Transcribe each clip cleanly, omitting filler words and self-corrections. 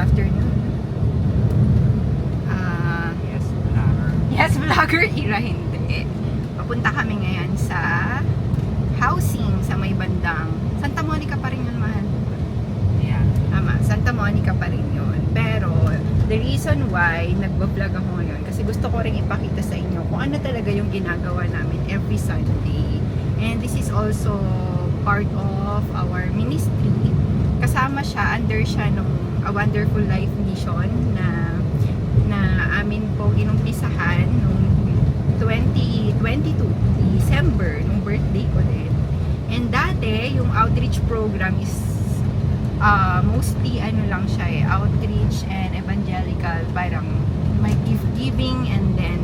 afternoon. Yes, vlogger. Yes, vlogger, Ira, hindi. Papunta kami ngayon sa housing sa may bandang Santa Monica pa rin yun, mahal. Yeah. Tama, Santa Monica pa rin yun. Pero, the reason why nagbablog ako ngayon, kasi gusto ko rin ipakita sa inyo kung ano talaga yung ginagawa namin every Sunday. And this is also part of our ministry. Kasama siya, under siya nung A Wonderful Life Mission na amin po inumpisahan nung 2022 December, nung birthday ko din. And dati, yung outreach program is mostly ano lang siya outreach and evangelical, parang may gift-giving and then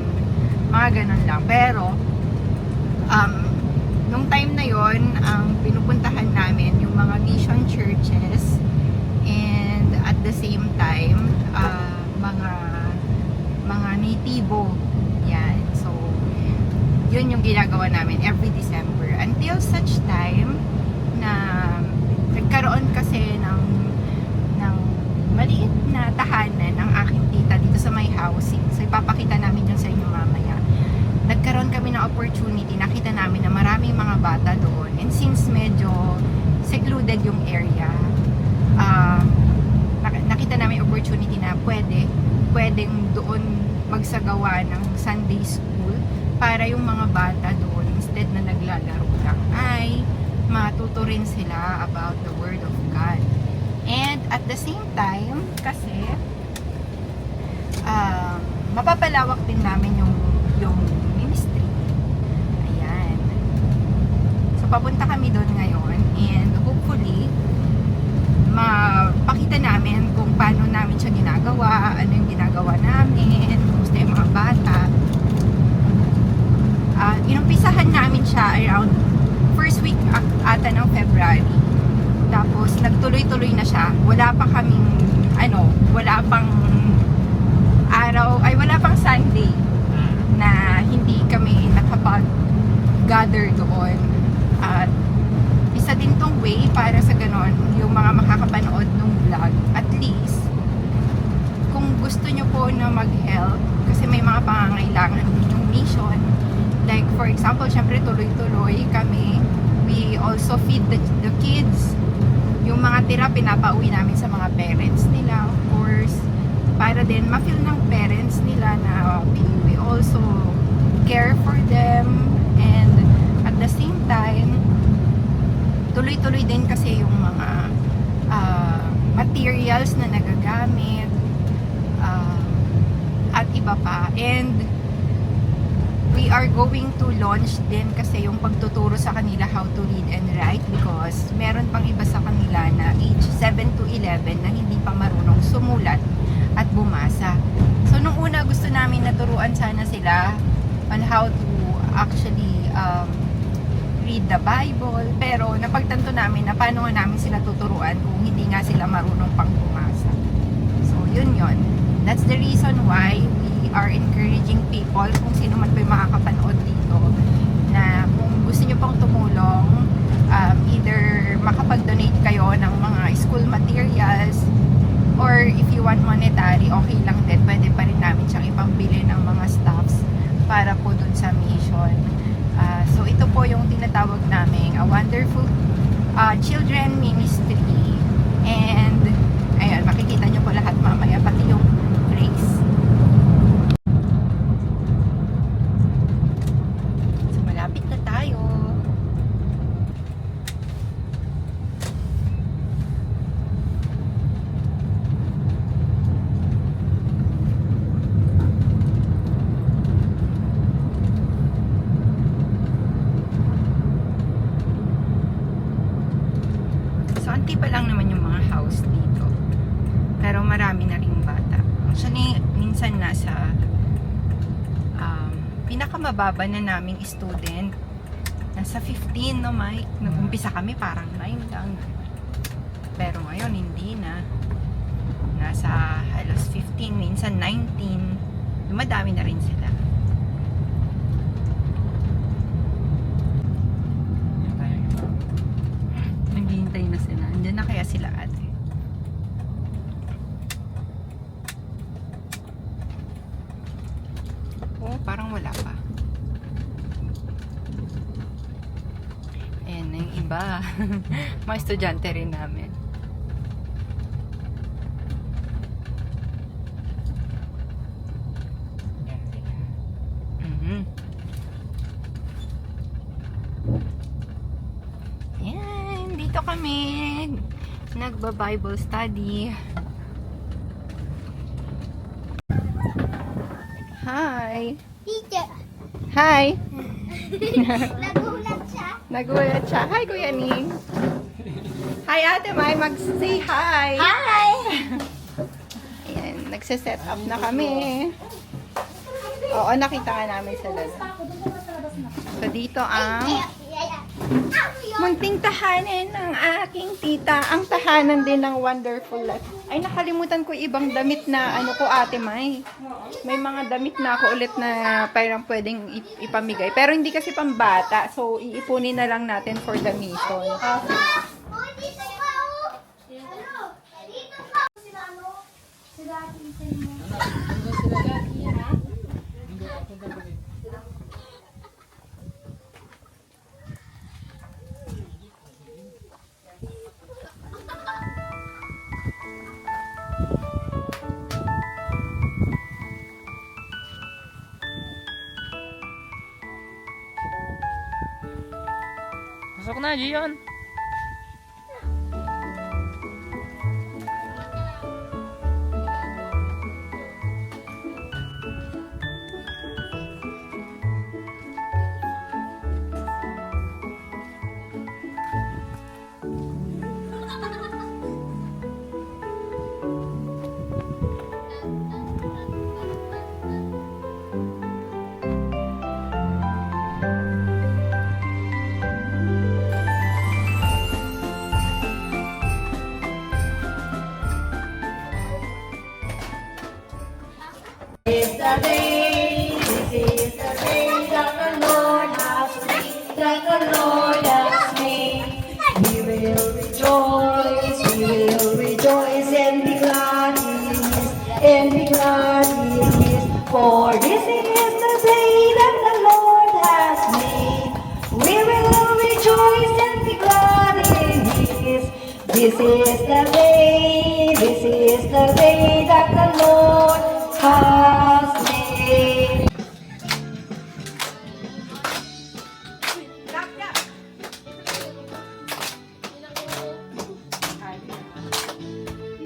mga ganun lang. Pero nung time na yon, ang pinupuntahan namin yung mga mission churches and at the same time mga natibo. Yan. So, yun yung ginagawa namin every December. Until such time na nagkaroon kasi ng maliit na tahanan ng aking tita dito sa may housing. So, ipapakita namin yun sa inyo mamaya. Nagkaroon kami ng opportunity. Nakita namin na maraming mga bata doon. And since medyo secluded yung area, nakita namin opportunity na pwedeng doon magsagawa ng Sunday school para yung mga bata doon, instead na naglalaro lang, ay matuto rin sila about the Word of God. And at the same time, kasi mapapalawak din namin yung ministry. Ayan. So papunta kami doon ngayon and hopefully mapakita namin kung paano namin siya ginagawa, ano yung ginagawa namin, kumusta yung mga bata. Inumpisahan namin siya around first week ata ng February. Tapos nagtuloy-tuloy na siya. Wala pa kaming wala pang araw, ay wala pang Sunday na hindi kami nakapag-gather doon. At isa din tong way para sa ganon, yung mga makakapanood ng vlog, at least kung gusto nyo po na mag-help, kasi may mga pangangailangan din yung mission. Like for example, syempre tuloy-tuloy kami. We also feed the kids. Yung mga tira, pinapauwi namin sa mga parents nila, of course. Para din ma-feel ng parents nila na we also care for them. And at the same time, tuloy-tuloy din kasi yung mga materials na nagagamit at iba pa. And we are going to launch din kasi yung pagtuturo sa kanila how to read and write, because meron pang iba sa kanila na age 7 to 11 na hindi pa marunong sumulat at bumasa. So nung una gusto namin naturuan sana sila on how to actually read the Bible, pero napagtanto namin na paano nga namin sila tuturuan kung hindi nga sila marunong pang bumasa. So yun. That's the reason why we are encouraging people, kung sino man po yung makakapanood dito, na kung gusto nyo pang tumulong, either makapag-donate kayo ng mga school materials, or if you want monetary, okay lang din, pwede pa rin namin siyang ipambili ng mga stuffs para po dun sa mission. So ito po yung tinatawag naming A Wonderful Children Ministry, and ayun, makikita nyo po lahat mamaya, pati yung place. So malapit na tayo. Konti pa lang naman yung mga house dito, pero marami na ring bata. Actually, minsan nasa pinakamababa na naming student, nasa 15, no Mike? Nag-umpisa kami parang 9 lang, pero ngayon hindi na, nasa halos 15, minsan 19. Dumadami na rin sila. Naghihintay na sila. Andiyan na kaya sila ate? iba. Mga estudyante rin namin. Yan sila. Mhm. Yan, dito kami. Nagba-Bible study. Hi. Teacher, Hi. nagulat siya. Nagulat siya. Hi, Kuya Ning. Hi, Ate Mai. Mag-say hi. Hi! Ayan, nagsiset up na kami. Oo, nakita ka namin sa lalo. So, dito ang munting tahanan ng aking tita. Ang tahanan din ng Wonderful Life. Ay, nakalimutan ko ibang damit na ano ko, Ate Mai. May mga damit na ako ulit na parang pwedeng ipamigay. Pero hindi kasi pambata. So, iipunin na lang natin for the mission. Oh, dito pa, oh. Ano? Dito pa. Sila ano? Sila atin mo. Pasok na, Gion. For this is the day that the Lord has made. We will rejoice and be glad in this. This is the day that the Lord has made.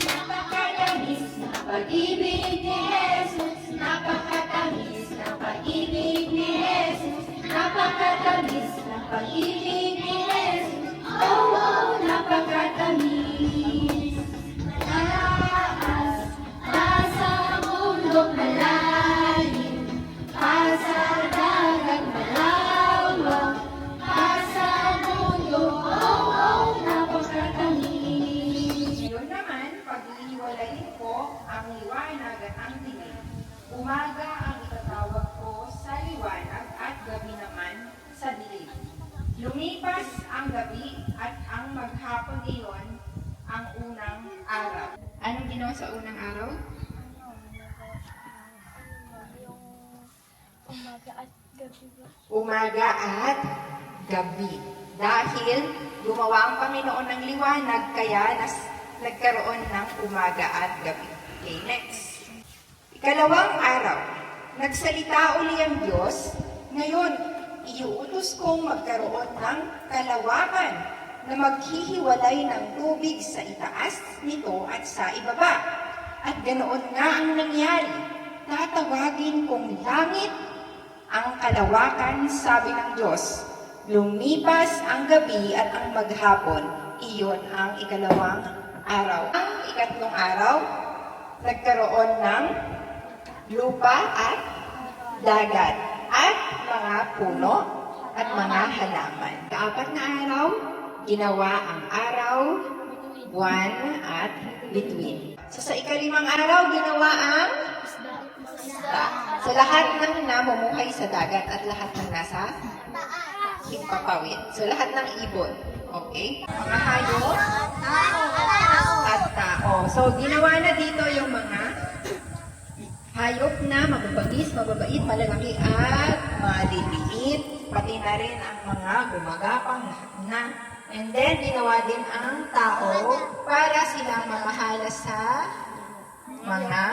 Napakatamis na pag-ibig ni Jesus. Napakatamis na pag-ibig ni Jesus. Napakatamis na pag-ibig ni Jesus. Oh, oh, napakatamis. Mataas, nasa bundok malalim, sa dagat malawak, sa mundo, oh, oh, napakatamis. Ngayon naman, pag-iiwalayin ko ang liwanag at ang dilim. Umaga ang itatawag ko sa liwanag at gabi naman sa dilim. Lumipas ang gabi at ang maghapon iyon ang unang araw. Anong ginawa sa unang araw? Umaga at gabi. Dahil gumawa ang Panginoon ng liwanag, kaya nagkaroon ng umaga at gabi. Okay, next. Ikalawang araw, nagsalita uli ang Diyos, ngayon, iuutos kong magkaroon ng kalawakan na maghihiwalay ng tubig sa itaas nito at sa ibaba. At ganoon nga ang nangyari. Tatawagin kong langit ang kalawakan, sabi ng Diyos. Lumipas ang gabi at ang maghapon, iyon ang ikalawang araw. Ang ikatlong araw, nagkaroon ng lupa at dagat at mga puno at mga halaman. Kaapat na araw, ginawa ang araw, buwan at bituin. So sa ikalimang araw, ginawa ang isda. So lahat ng namumuhay sa dagat at lahat ng nasa higpapawid. So lahat ng ibon. Okay? Mga hayop at tao. So ginawa na dito yung mga hayop na mababangis, mababait, malalaki at maliliit. Pati na rin ang mga gumagapang na And then, ginawa din ang tao para silang mamahala sa mga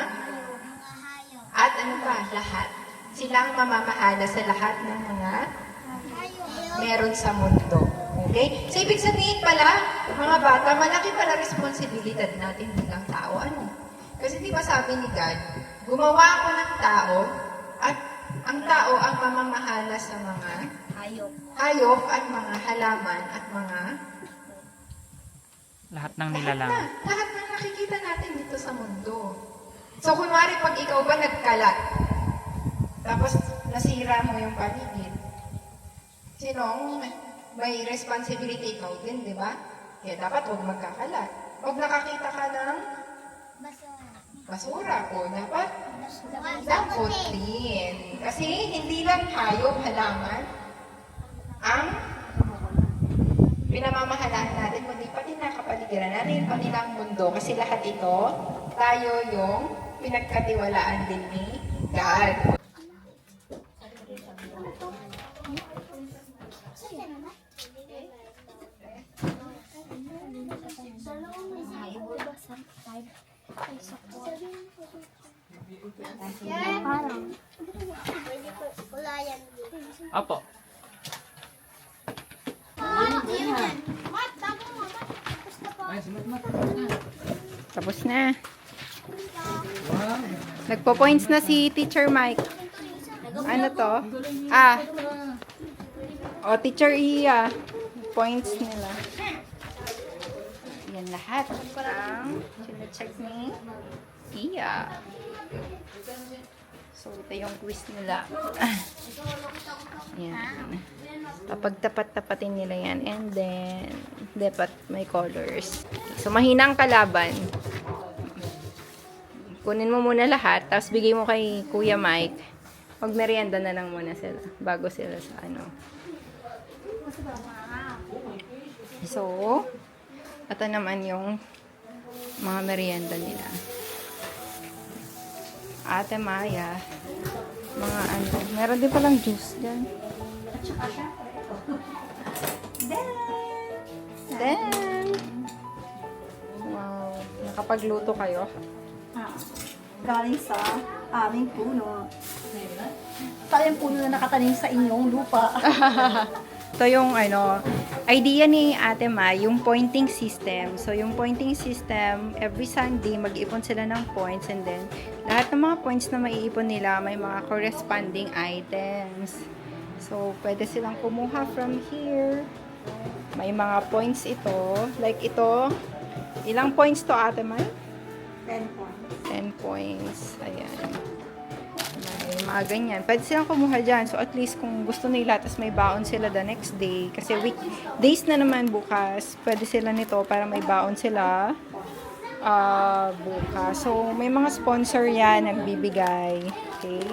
at ano pa, lahat. Silang mamamahala sa lahat ng mga meron sa mundo. Okay? So, ibig sabihin pala, mga bata, malaki pala responsibilidad natin bilang tao. Ano? Kasi di ba sabi ni God, gumawa ako ng tao at ang tao ang mamamahala sa mga hayop at mga halaman at mga Lahat ng nilalang. lahat ng nakikita natin dito sa mundo. So, kunwari, pag ikaw ba nagkalat, tapos nasira mo yung paligid, sinong may responsibility ikaw din, di ba? Kaya dapat huwag magkakalat. Pag nakakita ka ng basura, o dapat dapat din. Kasi hindi lang hayop, halaman, ang pinamamahalaan natin, kundi pati na kapaligiran natin, pati na ang mundo. Kasi lahat ito, tayo yung pinagkatiwalaan din ni God. Wala yan. Opo. Tapos na. Nagpo-points na si Teacher Mike. Ano to? O, Teacher Iya. Points nila. Yan lahat. Ang check ni Iya. So, ito yung quiz nila. Yan. Kapag tapat-tapatin nila yan. And then, dapat may colors. So, mahinang kalaban. Kunin mo muna lahat, tapos bigay mo kay Kuya Mike. Mag-merienda na lang muna sila, bago sila sa ano. So, ito naman yung mga merienda nila. Ate Maya, mga ano, meron din palang juice dyan. Then, wow, nakapagluto kayo. Galing sa aming puno. Tayong puno na nakatanim sa inyong lupa. Ito yung ano, idea ni Ate Ma, yung pointing system. So, yung pointing system, every Sunday, mag-iipon sila ng points and then, lahat ng mga points na maiipon nila, may mga corresponding items. So, pwede silang kumuha from here. May mga points ito. Like ito, ilang points to Ate Ma? 10 points. 10 points. Ayan. May mga ganyan. Pwede silang kumuha dyan. So, at least kung gusto nila, tapos may baon sila the next day. Kasi weekdays na naman bukas. Pwede sila nito para may baon sila bukas. So, may mga sponsor yan nagbibigay. Okay?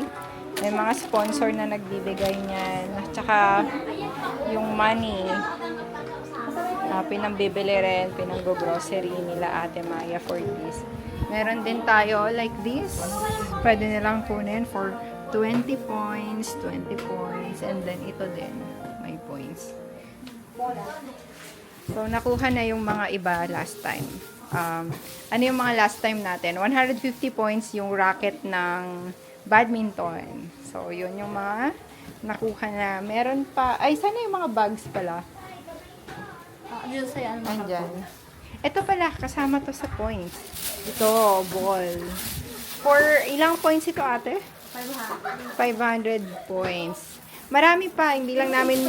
May mga sponsor na nagbibigay niyan. At saka, yung money, pinambibili rin, pinanggo-grocery nila Ate Maya for this. Meron din tayo like this. Pwede nilang kunin for 20 points, 20 points, and then ito din, may points. So, nakuha na yung mga iba last time. Ano yung mga last time natin? 150 points yung racket ng badminton. So, yun yung mga nakuha na. Meron pa, ay, sana yung mga bags pala? Dito sa yan. Andyan. Ito pala, kasama to sa points. Ito, ball. For ilang points ito, ate? 500 points. Marami pa, hindi lang namin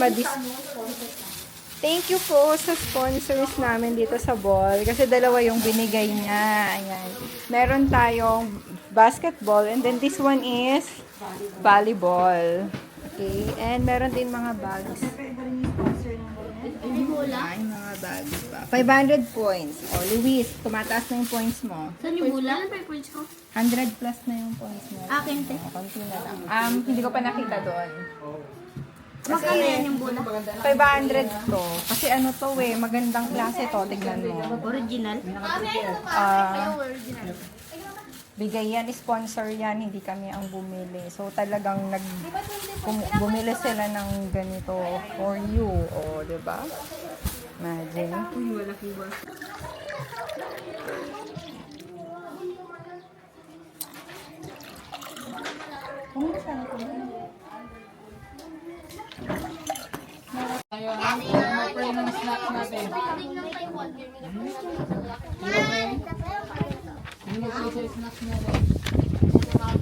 Thank you po sa sponsors namin dito sa ball. Kasi dalawa yung binigay niya. Ayan. Meron tayong basketball and then this one is volleyball. Okay. And meron din mga bags. Ay, mga bags pa. 500 points. O, Luis, tumataas na yung points mo. Saan yung bula? Ano pa yung points ko? 100 plus na yung points mo. Akin, te. Konti na lang. Hindi ko pa nakita doon. Magkano yan yung bula? 500 to. Kasi ano to magandang klase to. Tignan mo. Original? Original. Bigay yan, sponsor yan, hindi kami ang bumili. So talagang bumili sila ng ganito for you. O, di ba? Imagine.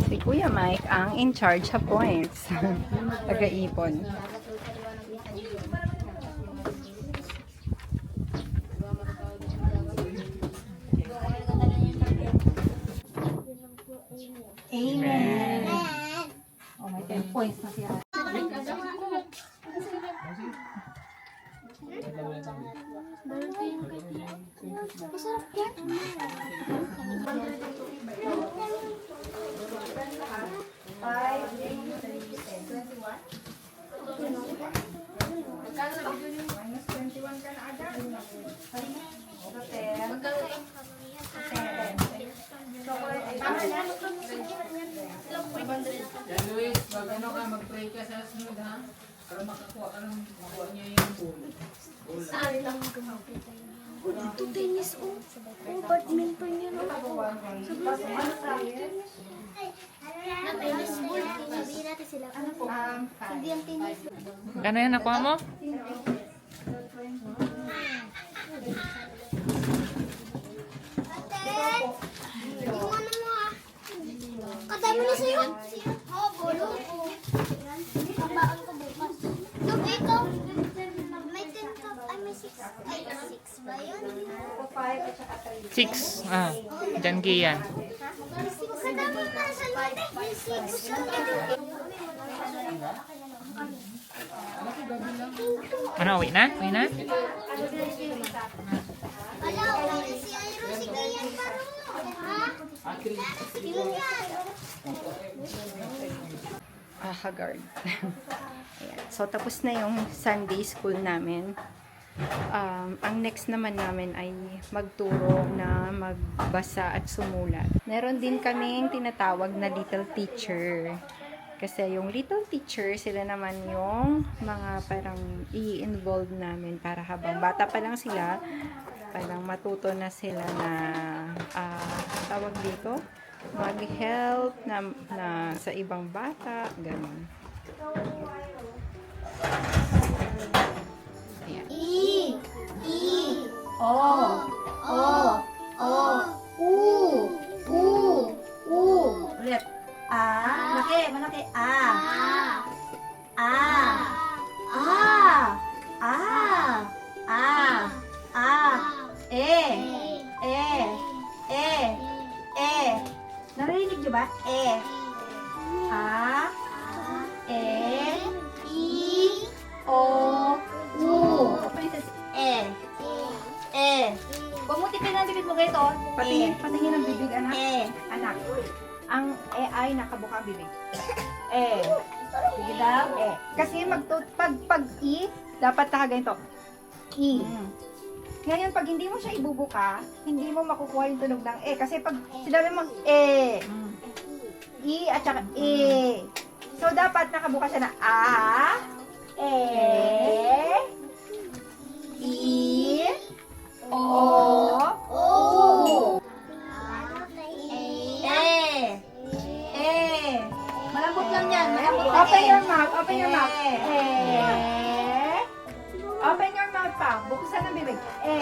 Si Kuya Mike ang in charge sa points. Taga-ipon. Amen. Oh, may 10 points na siya. Masarap yan. Yan Luis, pag ano ka, mag-pray ka sa sunod ha? Para makakuha ka ng makuha niya yung pool. Ito tennis oh. Oh, badminton yun oh. Na tennis ball. Sabihin natin sila. Hindi ang tennis. Ano yan, nakuha mo? Ate! Yung ano mo ah. Kadami na sa'yo. Oo, bolo. Kabaan ko bukas. Look, ito. May 10 cup. Ay, may 6. Ay, 6 ba yun? 6. Ah, dyan kiyan. Kadami na sa loob. May 6. Ano, uwi na? Uwi na? Wala, wala si Iron, si Kian Paro. Ha? Yun yan. Haggard. Ayan. So, tapos na yung Sunday school namin. Ang next naman namin ay magturo na magbasa at sumulat. Meron din kaming tinatawag na little teacher. Kasi yung little teacher, sila naman yung mga parang i-involve namin para habang bata pa lang sila, parang matuto na sila na tawag dito, mag-help na sa ibang bata, ganun. Ayan. I. O. O. O. U. U. U. Ulit. A. Malaki. Malaki. A. A. A. A. A. A. E. E. E. E. Narinig niyo ba? E. A. E. I. O. U. E. E. Huwag mo tipin ang bibig mo ganito. Patingin ang bibig, anak. E. Anak. Ang E ay nakabuka ang bibig. E. Sige daw. E. Kasi pag I, dapat nakaganito. I. Ngayon, pag hindi mo siya ibubuka, hindi mo makukuha yung tunog ng E. Kasi pag sinabi mo E, I at saka E. So, dapat nakabuka siya na A, E, I, O, U. E. E. Malambot lang yan. Malambot lang. Open your mouth. Open your mouth. E. Open your mouth pa. Buksan ang bibig. E.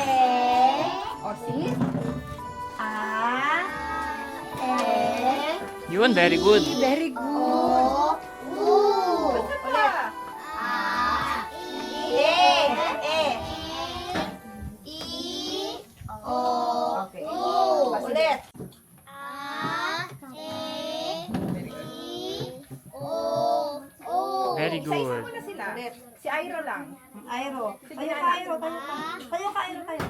O, see? A. E. Yun, very good. Very good. U. Basta pa. E. E. O. Okay. U. Ulit. Very Isa-isa good. muna sila. Si Airo lang. Airo. Sige, Tayo ka, anak. Airo. Tayo ka. Tayo ka, Airo. Tayo.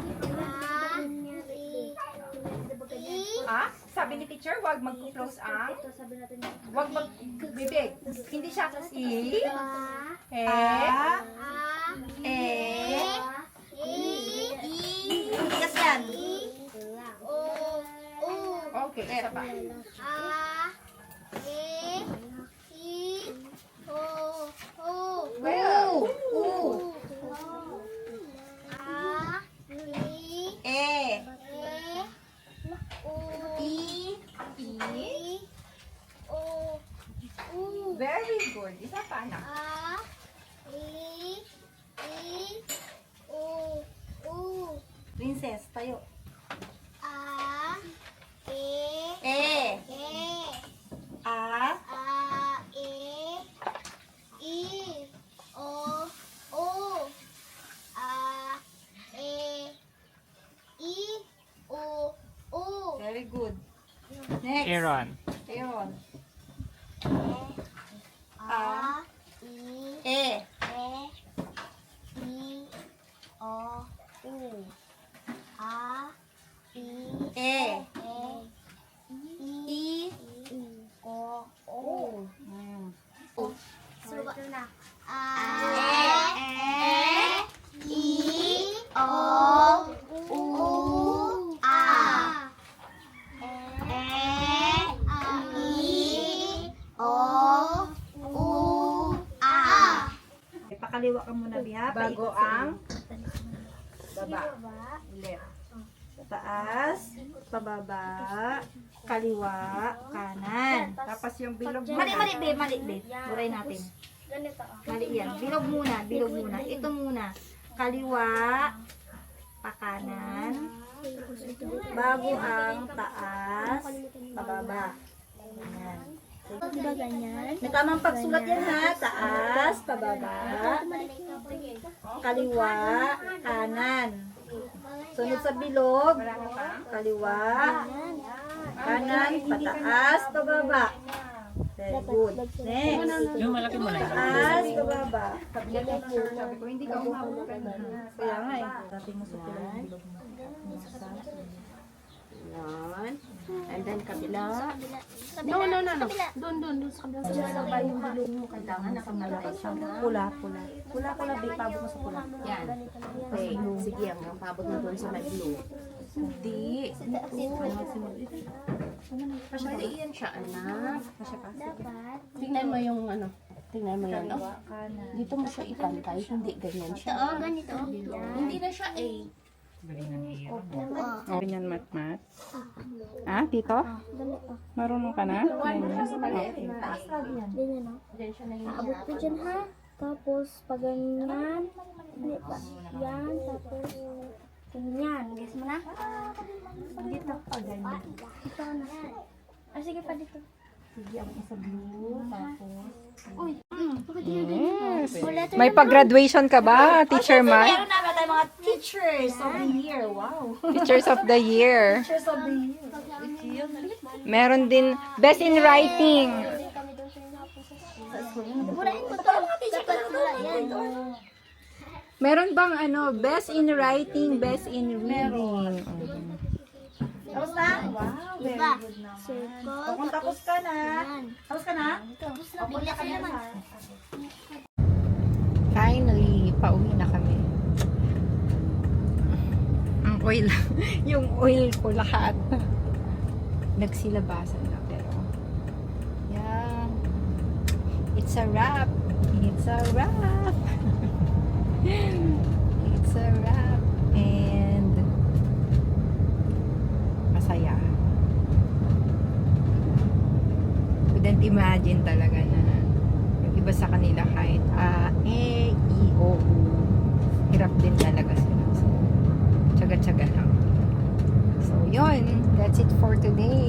Ah, sabi ni teacher, wag mag-close ang, wag mag-bibig. Hindi siya I, E, E, Tigas yan. okay, isa pa. O. Well, U. O, U, Very good. Isa pa, anak. A, I, O, U, Princess, tayo. A, E, E. A. A, E, I, O, A, E, I, O, U. Very good. Next. Aaron. Aaron. A, I, E. I, O, U. A, I, E. I, O, U. So, na. A, I, O, U, A. I, O, U, A. Pakaliwa ka muna, Biha. Bago ang baba. Left. Taas, pababa, kaliwa, kanan. Tapos yung bilog Mali, be. Buray natin. Ganito. Mali yan. Bilog muna. Ito muna. Kaliwa, pakanan, bago ang taas, pababa. Ayan. Diba ganyan? May tamang pagsulat yan ha. Taas, pababa, kaliwa, kanan. Sunod sa bilog, kaliwa, kanan, pataas, pababa. Very good. Next. Yung malaki mo na yun. Taas, pababa. Sabi ko, hindi ka umabot ka na. Kaya nga eh. Dati mo sa pilang bilog mo. Yan. And then kabila. No. Doon sa kabila. Sabay yung bilog mo. Kailangan nakamalaki siya. Pula. Pula, Bi. Pabot mo sa pula. Yan. Okay. Sige, ang pabot mo doon sa may blue. Hindi. Mali yan siya, anak. Dapat. Tingnan mo yung ano. Tingnan mo yan. Oh. Kanan. Dito mo siya ipantay. Hindi ganyan siya. Oo, ganito. Hindi na siya A. Ganyan mat-mat. Ah, dito? Marunong ka na? Ganyan, no? Abot ko dyan, ha? Tapos, pag ganyan. Hindi pa. Yan, tapos, ganyan. Guess mo na? Dito pa, ganyan. Ito na. Ah, sige pa dito. Sige, ang isa blue. Tapos. Uy, yes. May pag-graduation ka ba, Teacher Mai? Meron namin tayo mga teachers of the year. Wow. Teachers of the Year. Teachers of the year. Meron din Best in Writing. Burahin ko to. Dapat wala yan. Meron bang Best in Writing, Best in Reading? Tapos na? Wow, very Diba? good naman. Circle. O, kung tapos ka na. Yan. Tapos ka na? Tapos na, bigla naman. Finally, pauwi na kami. Ang oil, yung oil ko lahat. Nagsilabasan na pero yeah. It's a wrap. It's a wrap. It's a wrap. And masaya. Couldn't imagine talaga na yung iba sa kanila kahit E, I, O, U. Hirap din talaga sila. So, tsaga-tsaga lang. So, yun. That's it for today.